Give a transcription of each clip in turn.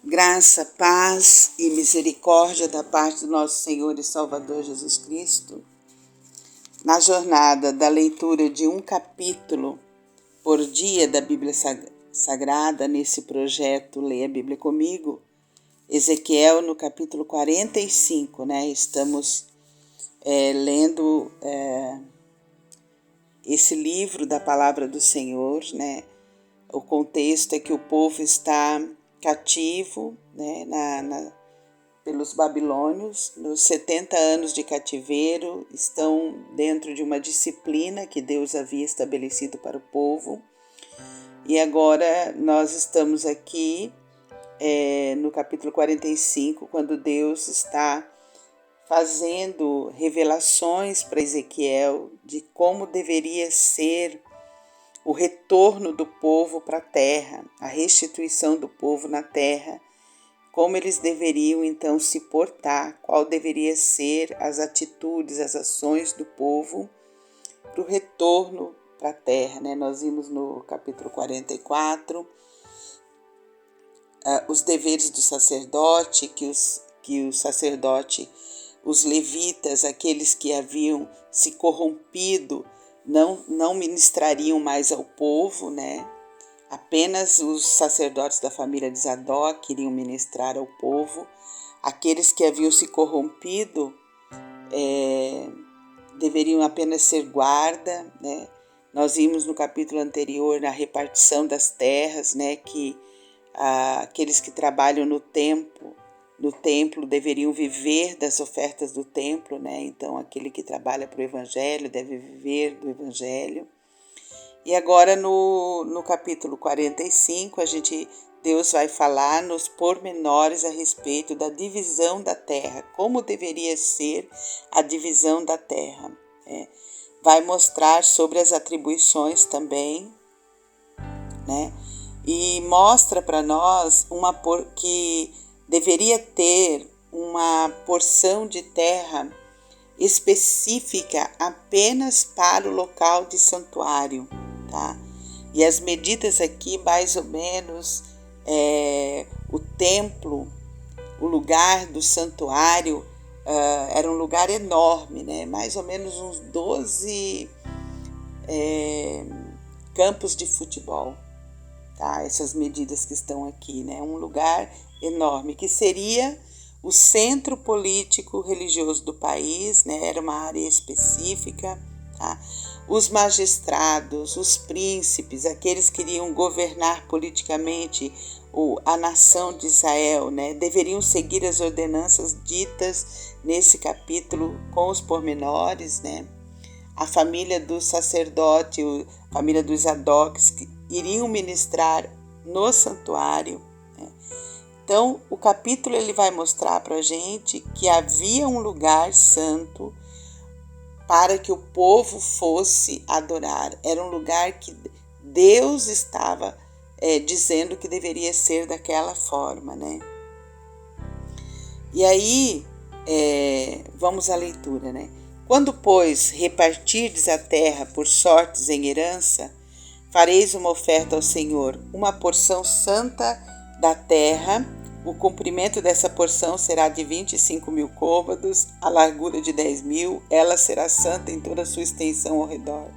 Graça, paz e misericórdia da parte do nosso Senhor e Salvador Jesus Cristo. Na jornada da leitura de um capítulo por dia da Bíblia Sagrada, nesse projeto Leia a Bíblia Comigo, Ezequiel no capítulo 45, Estamos lendo esse livro da Palavra do Senhor, O contexto é que o povo está cativo, pelos babilônios, nos 70 anos de cativeiro, estão dentro de uma disciplina que Deus havia estabelecido para o povo. E agora nós estamos aqui no capítulo 45, quando Deus está fazendo revelações para Ezequiel de como deveria ser o retorno do povo para a terra, a restituição do povo na terra, como eles deveriam então se portar, qual deveria ser as atitudes, as ações do povo para o retorno para a terra. Nós vimos no capítulo 44 os deveres do sacerdote, que o sacerdote, os levitas, aqueles que haviam se corrompido, não ministrariam mais ao povo, Apenas os sacerdotes da família de Zadok iriam ministrar ao povo. Aqueles que haviam se corrompido deveriam apenas ser guarda, Nós vimos no capítulo anterior na repartição das terras, que aqueles que trabalham no templo deveriam viver das ofertas do templo, Então aquele que trabalha para o evangelho deve viver do evangelho. E agora no capítulo 45 Deus vai falar nos pormenores a respeito da divisão da terra, como deveria ser a divisão da terra. Vai mostrar sobre as atribuições também, E mostra para nós que deveria ter uma porção de terra específica apenas para o local de santuário, E as medidas aqui, mais ou menos, o templo, o lugar do santuário, era um lugar enorme, Mais ou menos uns 12 campos de futebol, Essas medidas que estão aqui, Um lugar enorme, que seria o centro político religioso do país, Era uma área específica, Os magistrados, os príncipes, aqueles que iriam governar politicamente a nação de Israel, deveriam seguir as ordenanças ditas nesse capítulo com os pormenores, A família do sacerdote, a família dos Zadoks, que iriam ministrar no santuário. Então, o capítulo ele vai mostrar para a gente que havia um lugar santo para que o povo fosse adorar. Era um lugar que Deus estava dizendo que deveria ser daquela forma, E aí, vamos à leitura, Quando, pois, repartirdes a terra por sortes em herança, fareis uma oferta ao Senhor, uma porção santa da terra. O comprimento dessa porção será de 25.000 côvados, a largura de 10.000, ela será santa em toda a sua extensão ao redor.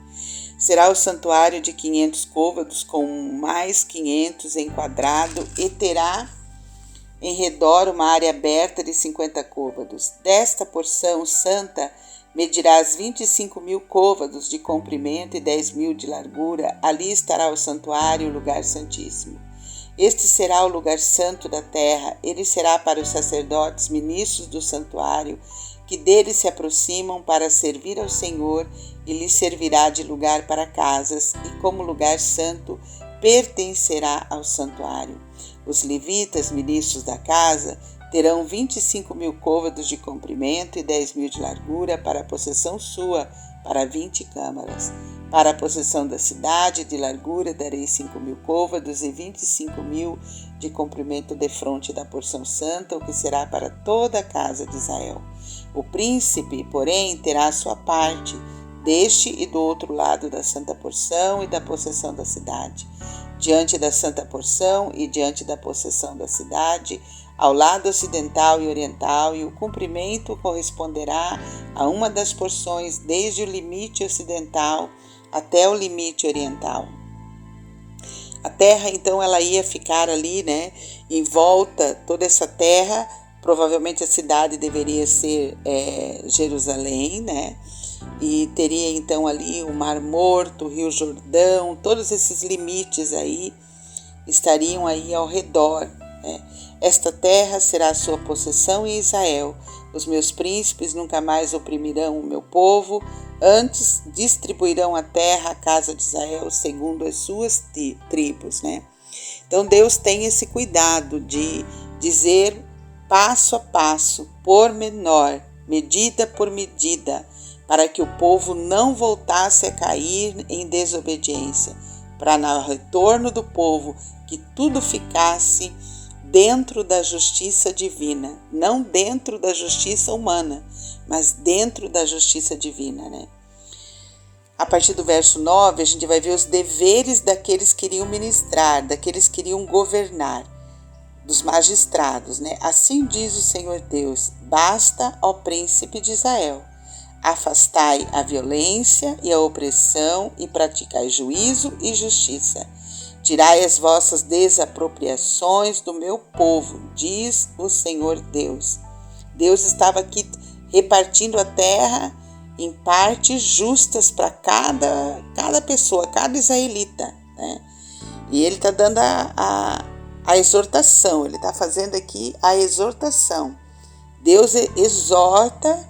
Será o santuário de 500 côvados, com mais 500 em quadrado, e terá em redor uma área aberta de 50 côvados. Desta porção santa medirás 25.000 côvados de comprimento e 10.000 de largura. Ali estará o santuário, o lugar santíssimo. Este será o lugar santo da terra. Ele será para os sacerdotes, ministros do santuário, que dele se aproximam para servir ao Senhor, e lhe servirá de lugar para casas, e como lugar santo pertencerá ao santuário. Os levitas, ministros da casa, terão 25.000 côvados de comprimento e 10.000 de largura para a possessão sua, para 20 câmaras. Para a possessão da cidade, de largura darei 5.000 côvados e 25.000 de comprimento defronte da porção santa, o que será para toda a casa de Israel. O príncipe, porém, terá a sua parte, deste e do outro lado da santa porção e da possessão da cidade. diante da santa porção e diante da possessão da cidade, ao lado ocidental e oriental, e o comprimento corresponderá a uma das porções desde o limite ocidental até o limite oriental. A terra, então, ela ia ficar ali, né, em volta, toda essa terra, provavelmente a cidade deveria ser Jerusalém, né, e teria então ali o Mar Morto, o Rio Jordão, todos esses limites aí estariam aí ao redor, né? Esta terra será a sua possessão em Israel. Os meus príncipes nunca mais oprimirão o meu povo, antes distribuirão a terra à casa de Israel segundo as suas tribos, né? Então Deus tem esse cuidado de dizer passo a passo, pormenor, medida por medida, para que o povo não voltasse a cair em desobediência, para no retorno do povo que tudo ficasse dentro da justiça divina, não dentro da justiça humana, mas dentro da justiça divina, né? A partir do verso 9, a gente vai ver os deveres daqueles que iriam ministrar, daqueles que iriam governar, dos magistrados, né? Assim diz o Senhor Deus: basta, ó príncipe de Israel, afastai a violência e a opressão e praticai juízo e justiça. Tirai as vossas desapropriações do meu povo, diz o Senhor Deus. Deus estava aqui repartindo a terra em partes justas para cada pessoa, cada israelita, né? E ele está dando a exortação, ele está fazendo aqui a exortação. Deus exorta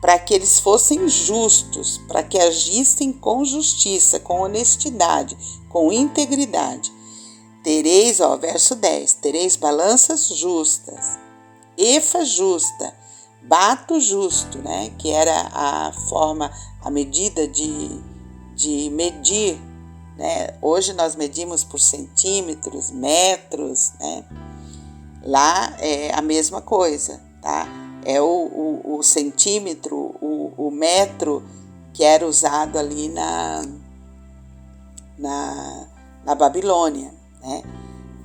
para que eles fossem justos, para que agissem com justiça, com honestidade, com integridade. Tereis, verso 10, tereis balanças justas, efa justa, bato justo, né? Que era a forma, a medida de medir, né? Hoje nós medimos por centímetros, metros, né? Lá é a mesma coisa, tá? É o centímetro, o metro que era usado ali na Babilônia, né?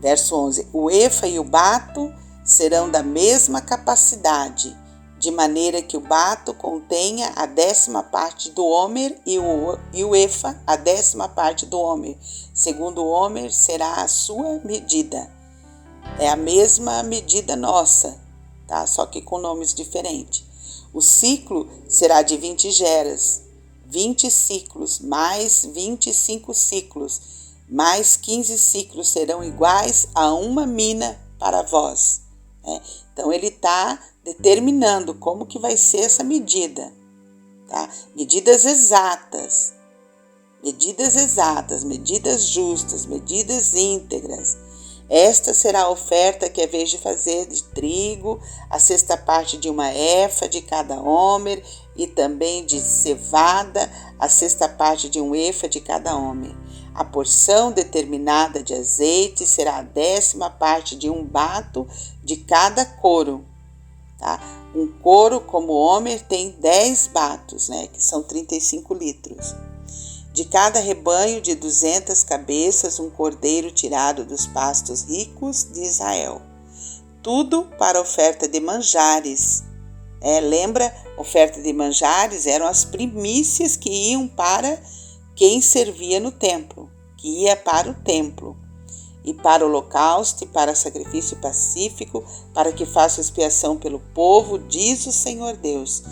Verso 11, o efa e o bato serão da mesma capacidade, de maneira que o bato contenha a 10ª parte do homer e o efa a 10ª parte do homer. Segundo o homer será a sua medida. É a mesma medida nossa, tá? Só que com nomes diferentes. O ciclo será de 20 geras, 20 ciclos, mais 25 ciclos, mais 15 ciclos serão iguais a uma mina para vós, né? Então ele está determinando como que vai ser essa medida, tá? Medidas exatas, medidas justas, medidas íntegras. Esta será a oferta que é vez de fazer de trigo, a 6ª parte de uma efa de cada homer, e também de cevada, a 6ª parte de um efa de cada homer. A porção determinada de azeite será a 10ª parte de um bato de cada coro, tá? Um coro como homer tem 10 batos, né? Que são 35 litros. De cada rebanho de 200 cabeças, um cordeiro tirado dos pastos ricos de Israel. Tudo para oferta de manjares. Lembra, oferta de manjares eram as primícias que iam para quem servia no templo, que ia para o templo. E para o holocausto e para sacrifício pacífico, para que faça expiação pelo povo, diz o Senhor Deus.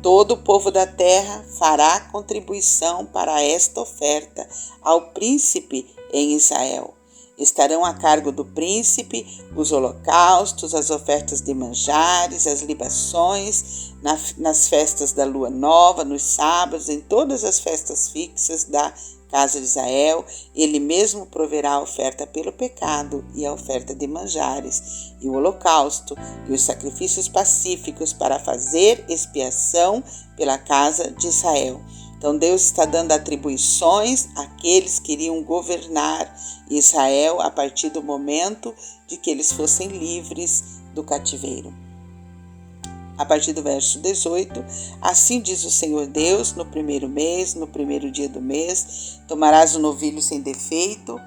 Todo o povo da terra fará contribuição para esta oferta ao príncipe em Israel. Estarão a cargo do príncipe os holocaustos, as ofertas de manjares, as libações, nas festas da lua nova, nos sábados, em todas as festas fixas da casa de Israel. Ele mesmo proverá a oferta pelo pecado e a oferta de manjares, e o holocausto e os sacrifícios pacíficos para fazer expiação pela casa de Israel. Então Deus está dando atribuições àqueles que iriam governar Israel a partir do momento de que eles fossem livres do cativeiro. A partir do verso 18, assim diz o Senhor Deus, no primeiro mês, no primeiro dia do mês, tomarás um novilho sem defeito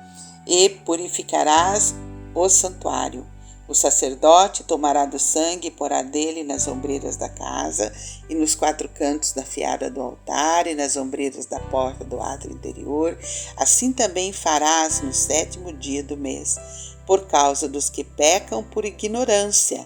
e purificarás o santuário. O sacerdote tomará do sangue e porá dele nas ombreiras da casa e nos 4 cantos da fiada do altar e nas ombreiras da porta do átrio interior. Assim também farás no 7º dia do mês, por causa dos que pecam por ignorância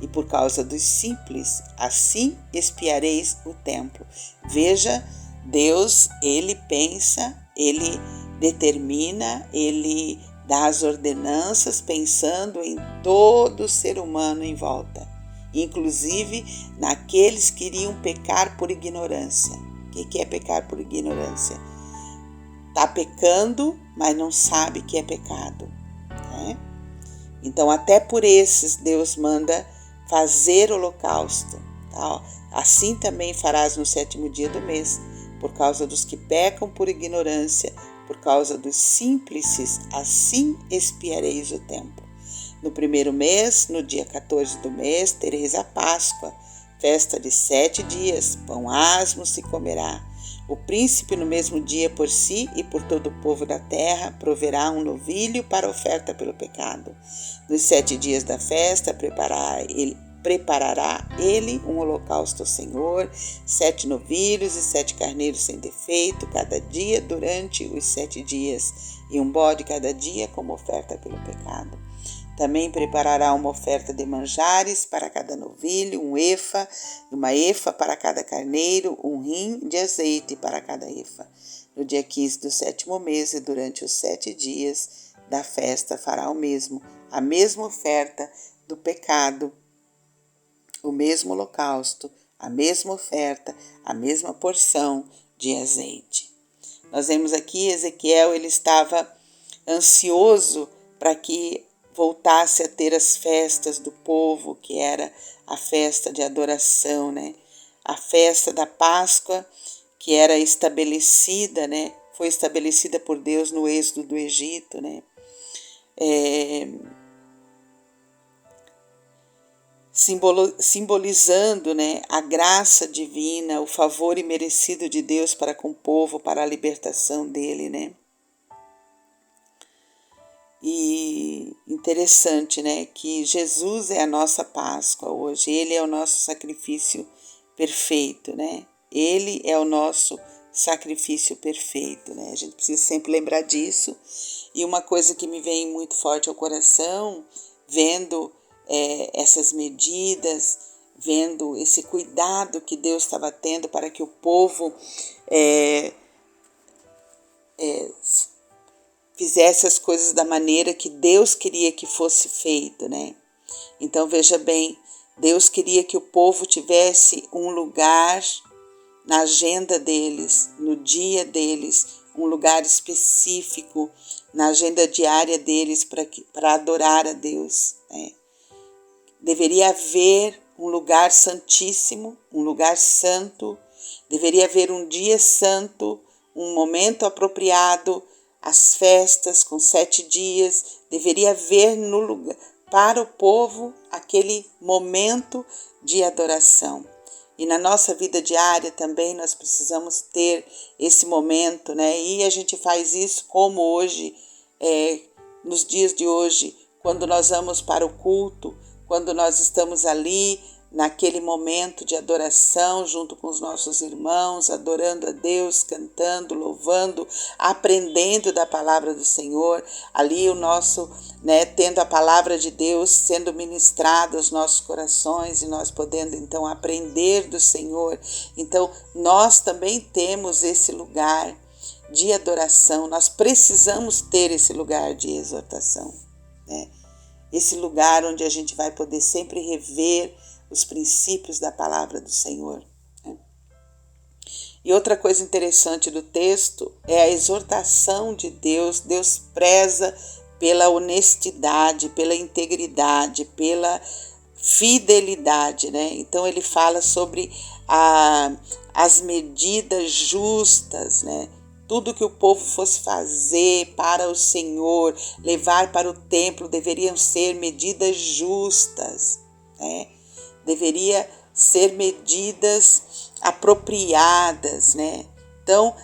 e por causa dos simples. Assim expiareis o templo. Veja, Deus, Ele pensa, Ele determina, Ele dá as ordenanças pensando em todo ser humano em volta, inclusive naqueles que iriam pecar por ignorância. O que é pecar por ignorância? Está pecando, mas não sabe que é pecado, né? Então, até por esses, Deus manda fazer holocausto. Tá? Assim também farás no 7º dia do mês, por causa dos que pecam por ignorância, por causa dos simples, assim expiareis o tempo. No 1º mês, no dia 14 do mês, tereis a Páscoa, festa de 7 dias, pão asmo se comerá. O príncipe no mesmo dia por si e por todo o povo da terra proverá um novilho para oferta pelo pecado. Nos 7 dias da festa preparará ele um holocausto ao Senhor, 7 novilhos e 7 carneiros sem defeito cada dia durante os 7 dias, e um bode cada dia como oferta pelo pecado. Também preparará uma oferta de manjares para cada novilho, uma efa para cada carneiro, um rim de azeite para cada efa. No dia 15 do 7º mês e durante os 7 dias da festa fará o mesmo, a mesma oferta do pecado, o mesmo holocausto, a mesma oferta, a mesma porção de azeite. Nós vemos aqui Ezequiel, ele estava ansioso para que voltasse a ter as festas do povo, que era a festa de adoração, né? A festa da Páscoa, que era estabelecida, né? Foi estabelecida por Deus no êxodo do Egito, né? Simbolizando, né, a graça divina, o favor imerecido de Deus para com o povo, para a libertação dele, né? E interessante, né, que Jesus é a nossa Páscoa hoje, Ele é o nosso sacrifício perfeito, né? Ele é o nosso sacrifício perfeito, né? A gente precisa sempre lembrar disso. E uma coisa que me vem muito forte ao coração, vendo essas medidas, vendo esse cuidado que Deus estava tendo para que o povo fizesse as coisas da maneira que Deus queria que fosse feito, né? Então veja bem, Deus queria que o povo tivesse um lugar na agenda deles, no dia deles, um lugar específico na agenda diária deles para adorar a Deus, né? Deveria haver um lugar santíssimo, um lugar santo, deveria haver um dia santo, um momento apropriado, as festas com 7 dias, deveria haver no lugar, para o povo aquele momento de adoração. E na nossa vida diária também nós precisamos ter esse momento, né? E a gente faz isso como hoje, nos dias de hoje, quando nós vamos para o culto, quando nós estamos ali naquele momento de adoração junto com os nossos irmãos, adorando a Deus, cantando, louvando, aprendendo da palavra do Senhor, ali o nosso, né, tendo a palavra de Deus sendo ministrada aos nossos corações e nós podendo então aprender do Senhor. Então nós também temos esse lugar de adoração, nós precisamos ter esse lugar de exortação, né? Esse lugar onde a gente vai poder sempre rever os princípios da palavra do Senhor, né? E outra coisa interessante do texto é a exortação de Deus. Deus preza pela honestidade, pela integridade, pela fidelidade, né? Então ele fala sobre as medidas justas, né? Tudo que o povo fosse fazer para o Senhor, levar para o templo, deveriam ser medidas justas, né? Deveria ser medidas apropriadas, né? Então,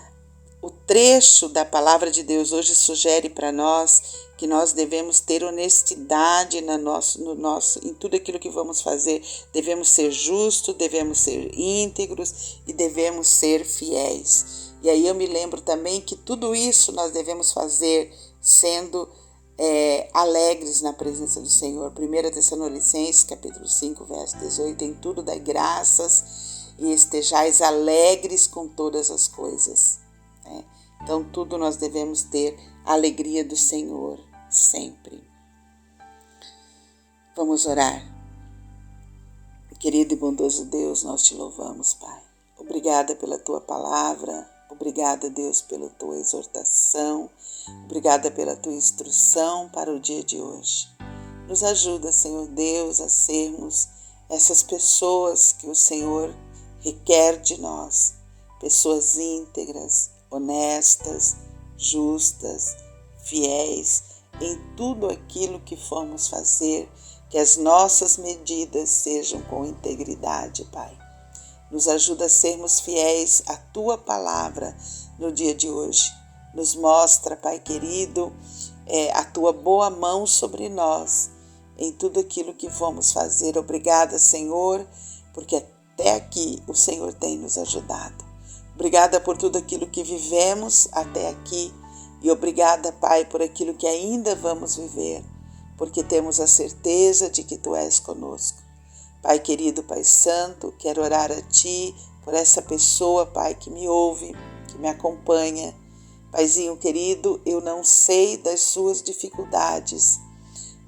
O trecho da palavra de Deus hoje sugere para nós que nós devemos ter honestidade em tudo aquilo que vamos fazer. Devemos ser justos, devemos ser íntegros e devemos ser fiéis. E aí eu me lembro também que tudo isso nós devemos fazer sendo alegres na presença do Senhor. 1 Tessalonicenses, capítulo 5, verso 18, em tudo dai graças e estejais alegres com todas as coisas. Então, tudo nós devemos ter a alegria do Senhor, sempre. Vamos orar. Querido e bondoso Deus, nós te louvamos, Pai. Obrigada pela tua palavra, obrigada, Deus, pela tua exortação, obrigada pela tua instrução para o dia de hoje. Nos ajuda, Senhor Deus, a sermos essas pessoas que o Senhor requer de nós, pessoas íntegras, honestas, justas, fiéis em tudo aquilo que formos fazer, que as nossas medidas sejam com integridade, Pai. Nos ajuda a sermos fiéis à Tua palavra no dia de hoje. Nos mostra, Pai querido, a Tua boa mão sobre nós em tudo aquilo que vamos fazer. Obrigada, Senhor, porque até aqui o Senhor tem nos ajudado. Obrigada por tudo aquilo que vivemos até aqui e obrigada, Pai, por aquilo que ainda vamos viver, porque temos a certeza de que Tu és conosco. Pai querido, Pai santo, quero orar a Ti por essa pessoa, Pai, que me ouve, que me acompanha. Paizinho querido, eu não sei das suas dificuldades,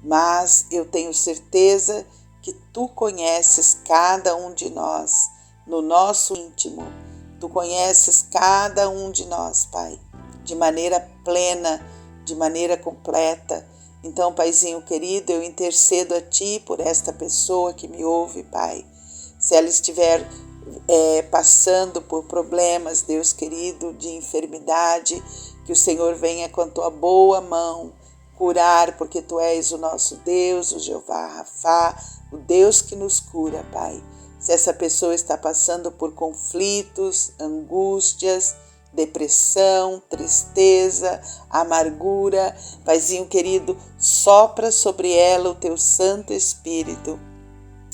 mas eu tenho certeza que Tu conheces cada um de nós, no nosso íntimo. Tu conheces cada um de nós, Pai, de maneira plena, de maneira completa. Então, Paizinho querido, eu intercedo a Ti por esta pessoa que me ouve, Pai. Se ela estiver passando por problemas, Deus querido, de enfermidade, que o Senhor venha com a Tua boa mão curar, porque Tu és o nosso Deus, o Jeová Rafá, o Deus que nos cura, Pai. Se essa pessoa está passando por conflitos, angústias, depressão, tristeza, amargura, Paizinho querido, sopra sobre ela o Teu Santo Espírito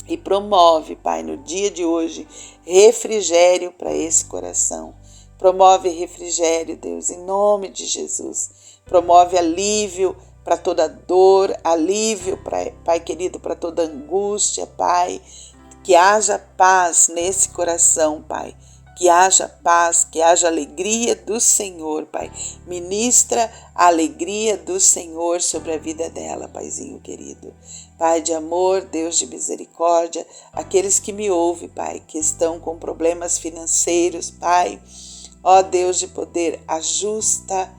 e promove, Pai, no dia de hoje, refrigério para esse coração. Promove refrigério, Deus, em nome de Jesus. Promove alívio para toda dor, alívio, Pai querido, para toda angústia, Pai. Que haja paz nesse coração, Pai. Que haja paz, que haja alegria do Senhor, Pai. Ministra a alegria do Senhor sobre a vida dela, Paizinho querido. Pai de amor, Deus de misericórdia, aqueles que me ouvem, Pai, que estão com problemas financeiros, Pai. Ó Deus de poder, ajusta,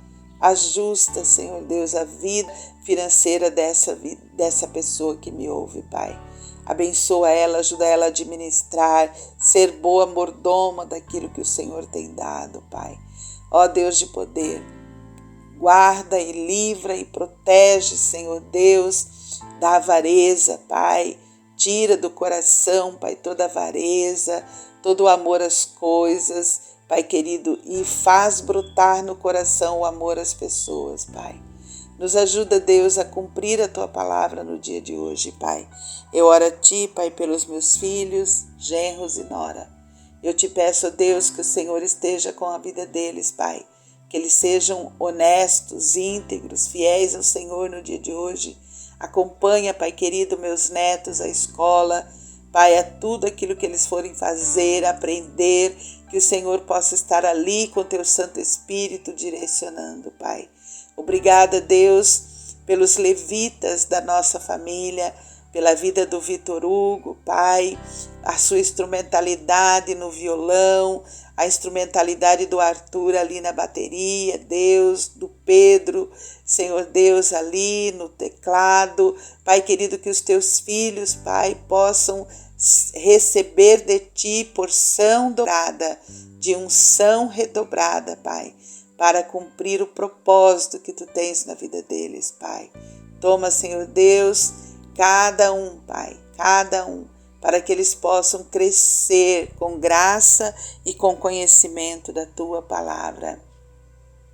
Senhor Deus, a vida financeira dessa pessoa que me ouve, Pai. Abençoa ela, ajuda ela a administrar, ser boa mordoma daquilo que o Senhor tem dado, Pai. Ó Deus de poder, guarda e livra e protege, Senhor Deus, da avareza, Pai. Tira do coração, Pai, toda avareza, todo o amor às coisas, Pai querido, e faz brotar no coração o amor às pessoas, Pai. Nos ajuda, Deus, a cumprir a Tua palavra no dia de hoje, Pai. Eu oro a Ti, Pai, pelos meus filhos, genros e nora. Eu Te peço, Deus, que o Senhor esteja com a vida deles, Pai. Que eles sejam honestos, íntegros, fiéis ao Senhor no dia de hoje. Acompanha, Pai querido, meus netos à escola, Pai, a tudo aquilo que eles forem fazer, aprender, que o Senhor possa estar ali com o Teu Santo Espírito direcionando, Pai. Obrigada, Deus, pelos levitas da nossa família, pela vida do Vitor Hugo, Pai, a sua instrumentalidade no violão, a instrumentalidade do Arthur ali na bateria, Deus, do Pedro, Senhor Deus, ali no teclado. Pai querido, que os Teus filhos, Pai, possam receber de Ti porção dobrada, de unção redobrada, Pai, para cumprir o propósito que Tu tens na vida deles, Pai. Toma, Senhor Deus, cada um, Pai, cada um, para que eles possam crescer com graça e com conhecimento da Tua palavra.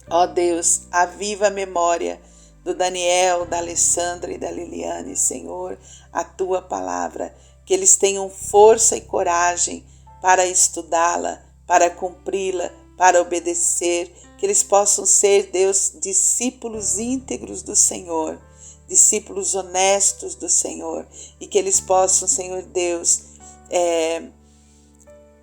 Ó Deus, aviva a memória do Daniel, da Alessandra e da Liliane, Senhor, a tua palavra, que eles tenham força e coragem para estudá-la, para cumpri-la, para obedecer, que eles possam ser, Deus, discípulos íntegros do Senhor, discípulos honestos do Senhor, e que eles possam, Senhor Deus,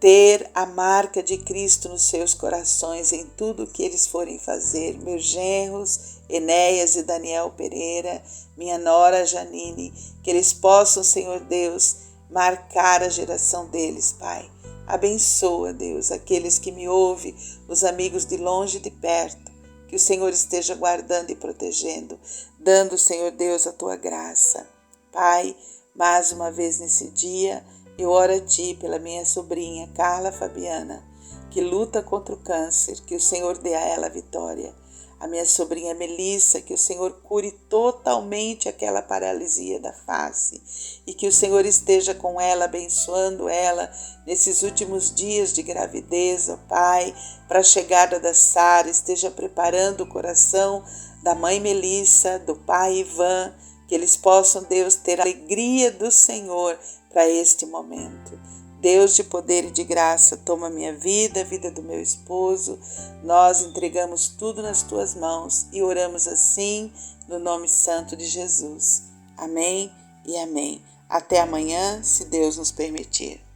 ter a marca de Cristo nos seus corações em tudo que eles forem fazer. Meus genros, Enéas e Daniel Pereira, minha nora Janine, que eles possam, Senhor Deus, marcar a geração deles, Pai. Abençoa, Deus, aqueles que me ouvem, os amigos de longe e de perto. Que o Senhor esteja guardando e protegendo, dando, Senhor Deus, a tua graça. Pai, mais uma vez nesse dia, eu oro a Ti pela minha sobrinha Carla Fabiana, que luta contra o câncer, que o Senhor dê a ela a vitória. A minha sobrinha Melissa, que o Senhor cure totalmente aquela paralisia da face e que o Senhor esteja com ela, abençoando ela nesses últimos dias de gravidez, ó Pai, para a chegada da Sara, esteja preparando o coração da mãe Melissa, do pai Ivan, que eles possam, Deus, ter a alegria do Senhor para este momento. Deus de poder e de graça, toma minha vida, a vida do meu esposo. Nós entregamos tudo nas tuas mãos e oramos assim no nome santo de Jesus. Amém e amém. Até amanhã, se Deus nos permitir.